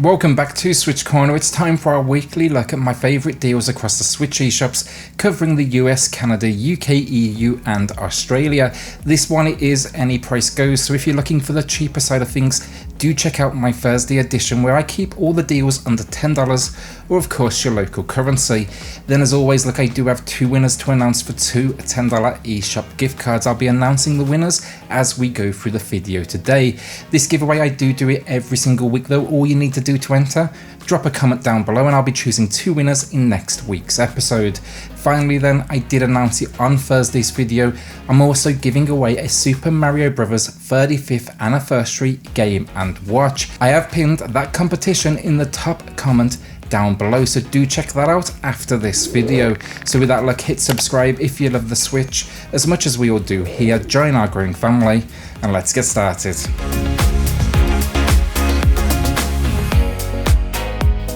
Welcome back to SwitchCorner. It's time for our weekly look at my favourite deals across the Switch eShops, covering the US, Canada, UK, EU and Australia. This one is any price goes, so if you're looking for the cheaper side of things, do check out my Thursday edition where I keep all the deals under $10 or of course your local currency. Then as always, look, I do have two winners to announce for two $10 eShop gift cards. I'll be announcing the winners as we go through the video today. This giveaway, I do it every single week though. All you need to do to enter, drop a comment down below and I'll be choosing two winners in next week's episode. Finally then, I did announce it on Thursday's video, I'm also giving away a Super Mario Bros 35th anniversary game and watch. I have pinned that competition in the top comment down below, so do check that out after this video. So with that, look, hit subscribe if you love the Switch as much as we all do here, join our growing family and let's get started.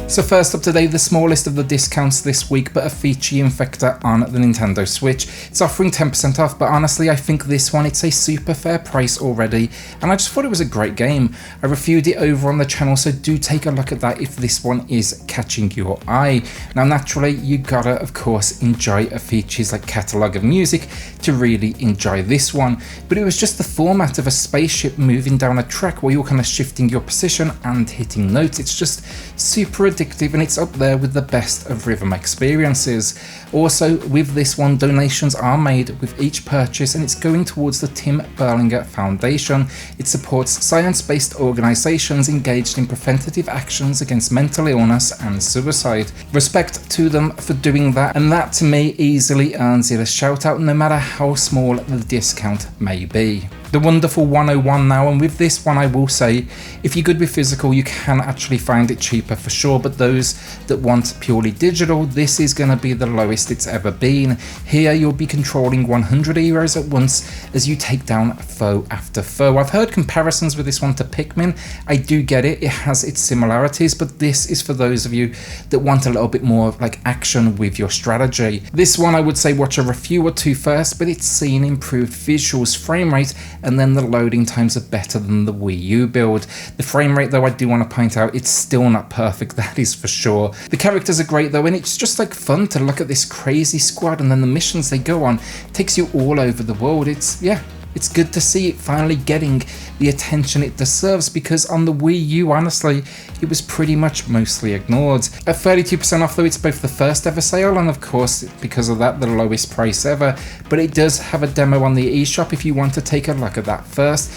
So first up today, the smallest of the discounts this week, but AVICII INVECTOR on the Nintendo Switch. It's offering 10% off, but honestly I think this one, it's a super fair price already, and I just thought it was a great game. I reviewed it over on the channel, so do take a look at that if this one is catching your eye. Now naturally, you gotta of course enjoy AVICII's catalogue of music to really enjoy this one, but it was just the format of a spaceship moving down a track where you're kind of shifting your position and hitting notes. It's just super addictive and it's up there with the best of rhythm experiences. Also with this one, donations are made with each purchase and it's going towards the Tim Berlinger Foundation. It supports science-based organisations engaged in preventative actions against mental illness and suicide. Respect to them for doing that, and that to me easily earns it a shout out no matter how small the discount may be. The wonderful 101 now, and with this one I will say, if you're good with physical you can actually find it cheaper for sure, but those that want purely digital, this is going to be the lowest it's ever been. Here you'll be controlling 100 heroes at once as you take down foe after foe. I've heard comparisons with this one to Pikmin, I do get it, it has its similarities, but this is for those of you that want a little bit more action with your strategy. This one I would say watch a review or two first, but it's seen improved visuals, frame rate, and then the loading times are better than the Wii U build. The frame rate though, I do want to point out, it's still not perfect, that is for sure. The characters are great though, and it's just fun to look at this crazy squad, and then the missions they go on takes you all over the world. It's good to see it finally getting the attention it deserves, because on the Wii U, honestly, it was pretty much mostly ignored. At 32% off though, it's both the first ever sale and of course, because of that, the lowest price ever, but it does have a demo on the eShop if you want to take a look at that first.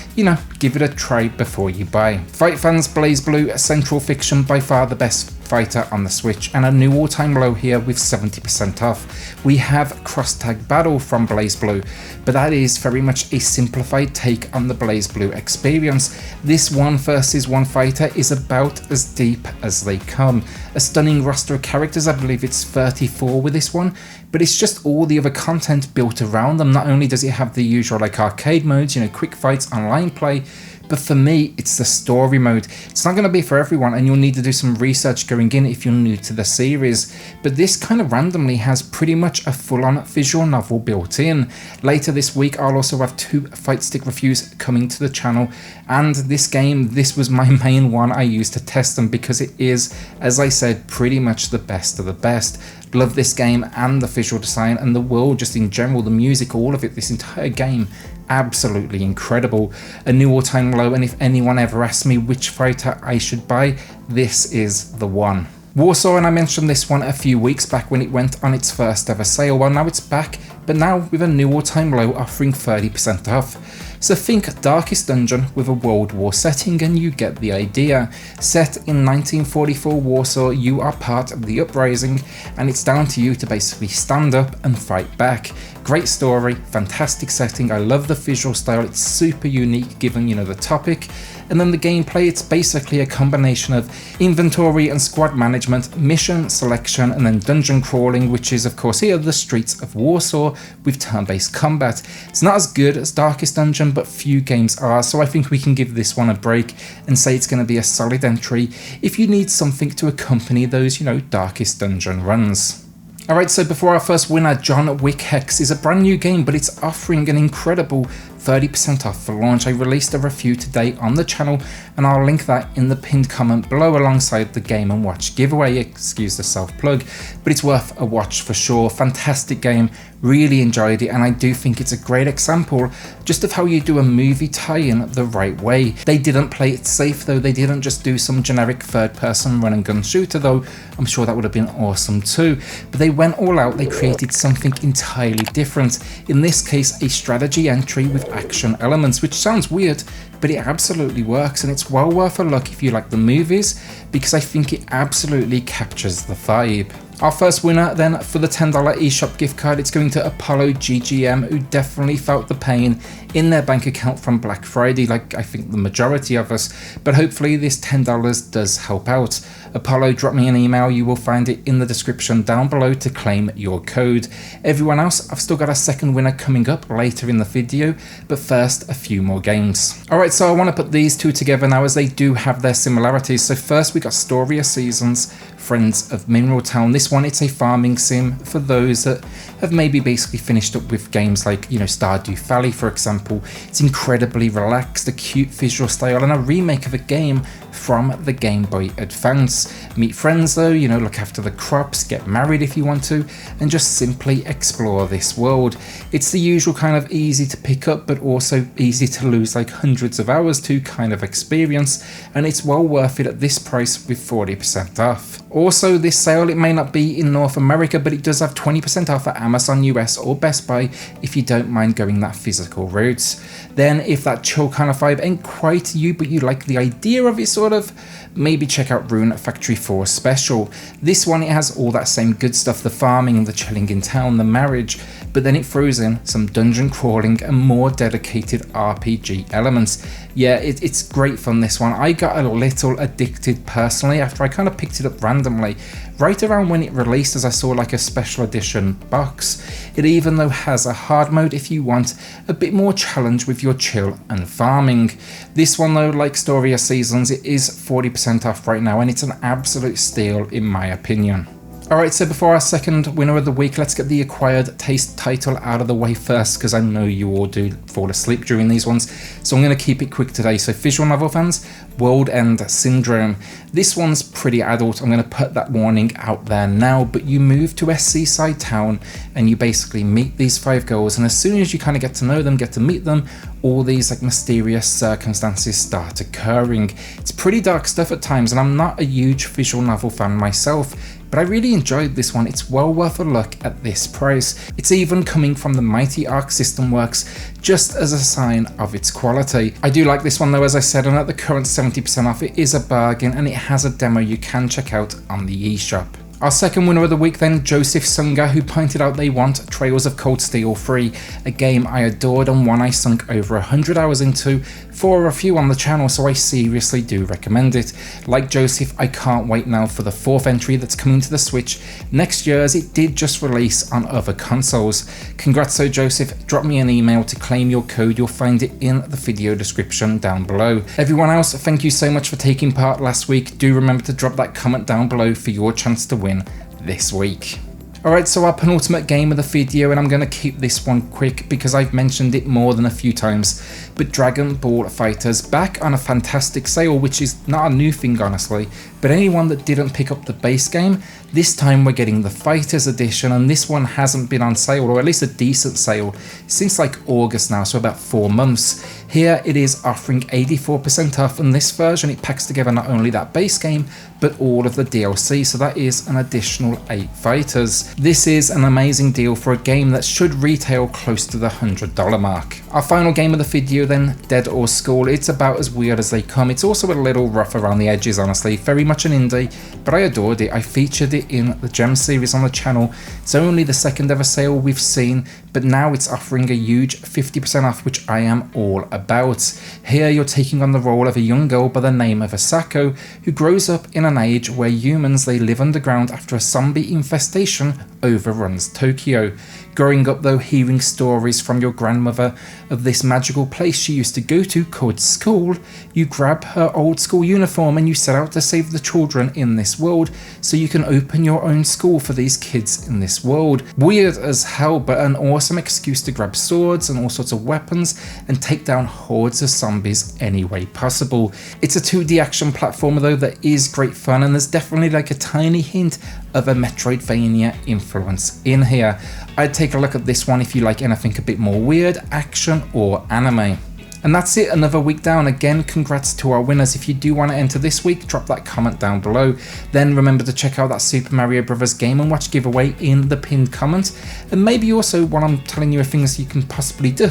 Give it a try before you buy. Fight fans, Blazblue Centralfiction, by far the best fighter on the Switch, and a new all-time low here with 70% off. We have Cross-Tag Battle from Blazblue, but that is very much a simplified take on the Blazblue experience. This 1 versus 1 fighter is about as deep as they come. A stunning roster of characters, I believe it's 34 with this one, but it's just all the other content built around them. Not only does it have the usual arcade modes, quick fights, online play, but for me, it's the story mode. It's not going to be for everyone, and you'll need to do some research going in if you're new to the series, but this kind of randomly has pretty much a full-on visual novel built in. Later this week, I'll also have 2 fight stick reviews coming to the channel, and this game, this was my main one I used to test them because it is, as I said, pretty much the best of the best. Love this game and the visual design and the world just in general, the music, all of it, this entire game, absolutely incredible. A new all-time low, and if anyone ever asks me which fighter I should buy, this is the one. Warsaw, and I mentioned this one a few weeks back when it went on its first ever sale. Well, now it's back, but now with a new all-time low offering 30% off. So think Darkest Dungeon with a World War setting and you get the idea. Set in 1944 Warsaw, you are part of the uprising and it's down to you to basically stand up and fight back. Great story, fantastic setting, I love the visual style, it's super unique given the topic. And then the gameplay, it's basically a combination of inventory and squad management, mission selection, and then dungeon crawling, which is of course here the streets of Warsaw with turn-based combat. It's not as good as Darkest Dungeon, but few games are, so I think we can give this one a break and say it's going to be a solid entry if you need something to accompany those, Darkest Dungeon runs. Alright, so before our first winner, John Wick Hex is a brand new game, but it's offering an incredible 30% off for launch. I released a review today on the channel and I'll link that in the pinned comment below alongside the Game & Watch giveaway, excuse the self-plug, but it's worth a watch for sure. Fantastic game, really enjoyed it, and I do think it's a great example just of how you do a movie tie-in the right way. They didn't play it safe though, they didn't just do some generic third-person run and gun shooter though, I'm sure that would have been awesome too, but they went all out, they created something entirely different, in this case a strategy entry with action elements, which sounds weird, but it absolutely works, and it's well worth a look if you like the movies, because I think it absolutely captures the vibe. Our first winner then for the $10 eShop gift card, it's going to Apollo GGM, who definitely felt the pain in their bank account from Black Friday, like I think the majority of us, but hopefully this $10 does help out. Apollo, drop me an email, you will find it in the description down below to claim your code. Everyone else, I've still got a second winner coming up later in the video, but first a few more games. Alright, so I want to put these two together now as they do have their similarities. So first we got Story of Seasons, Friends of Mineral Town. This one, it's a farming sim for those that have maybe basically finished up with games like, you know, Stardew Valley for example. It's incredibly relaxed, a cute visual style, and a remake of a game from the Game Boy Advance. Meet friends though, you know, look after the crops, get married if you want to, and just simply explore this world. It's the usual kind of easy to pick up but also easy to lose like hundreds of hours to kind of experience, and it's well worth it at this price with 40% off. Also, this sale, it may not be in North America, but it does have 20% off at Amazon US or Best Buy if you don't mind going that physical route. Then if that chill kind of vibe ain't quite you, but you like the idea of it sort of, maybe check out RuneFactory 4 Special. This one, it has all that same good stuff, the farming, the chilling in town, the marriage, but then it throws in some dungeon crawling and more dedicated RPG elements. Yeah, it's great fun, this one. I got a little addicted personally after I kind of picked it up randomly. Right around when it released, as I saw like a special edition box. It even though has a hard mode if you want a bit more challenge with your chill and farming. This one though, like Story of Seasons, it is 40% off right now, and it's an absolute steal in my opinion. Alright, so before our second winner of the week, let's get the acquired taste title out of the way first, because I know you all do fall asleep during these ones, so I'm going to keep it quick today. So visual novel fans, WORLDEND Syndrome. This one's pretty adult, I'm going to put that warning out there now, but you move to a seaside town and you basically meet these 5 girls, and as soon as you kind of get to know them, get to meet them, all these like mysterious circumstances start occurring. It's pretty dark stuff at times, and I'm not a huge visual novel fan myself, but I really enjoyed this one. It's well worth a look at this price. It's even coming from the mighty Arc System Works, just as a sign of its quality. I do like this one though, as I said, and at the current 70% off, it is a bargain, and it has a demo you can check out on the eShop. Our second winner of the week then, Joseph Sunga, who pointed out they want Trails of Cold Steel 3, a game I adored and one I sunk over 100 hours into for a review on the channel, so I seriously do recommend it. Like Joseph, I can't wait now for the 4th entry that's coming to the Switch next year, as it did just release on other consoles. Congrats so Joseph, drop me an email to claim your code, you'll find it in the video description down below. Everyone else, thank you so much for taking part last week. Do remember to drop that comment down below for your chance to win this week. Alright, so our penultimate game of the video, and I'm going to keep this one quick because I've mentioned it more than a few times, but Dragon Ball Fighterz back on a fantastic sale, which is not a new thing honestly, but anyone that didn't pick up the base game, this time we're getting the Fighterz edition, and this one hasn't been on sale, or at least a decent sale, since like August now, so about 4 months. Here it is offering 84% off, and this version, it packs together not only that base game, but all of the DLC, so that is an additional 8 fighters. This is an amazing deal for a game that should retail close to the $100 mark. Our final game of the video then, Dead or School. It's about as weird as they come. It's also a little rough around the edges honestly, very much an indie, but I adored it. I featured it in the Gem series on the channel. It's only the 2nd ever sale we've seen, but now it's offering a huge 50% off, which I am all about. Here you're taking on the role of a young girl by the name of Asako, who grows up in an age where humans, they live underground after a zombie infestation overruns Tokyo. Growing up though, hearing stories from your grandmother of this magical place she used to go to called school, you grab her old school uniform and you set out to save the children in this world so you can open your own school for these kids in this world. Weird as hell, but an awesome excuse to grab swords and all sorts of weapons and take down hordes of zombies any way possible. It's a 2D action platformer though that is great fun, and there's definitely like a tiny hint of a Metroidvania influence in here. I'd take a look at this one if you like anything a bit more weird, action or anime. And that's it, another week down. Again, congrats to our winners. If you do want to enter this week, drop that comment down below. Then remember to check out that Super Mario Bros. Game & Watch giveaway in the pinned comment. And maybe also, while I'm telling you things you can possibly do,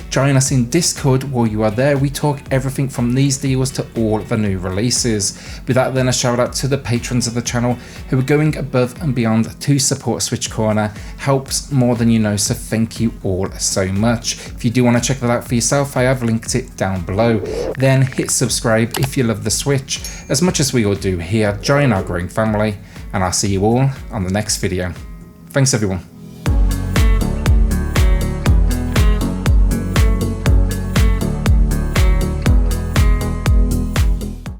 join us in Discord. While you are there, we talk everything from these deals to all the new releases. With that then, a shout out to the patrons of the channel who are going above and beyond to support SwitchCorner. Helps more than you know, so thank you all so much. If you do want to check that out for yourself, I have linked it down below. Then hit subscribe if you love the Switch as much as we all do here. Join our growing family, and I'll see you all on the next video. Thanks everyone.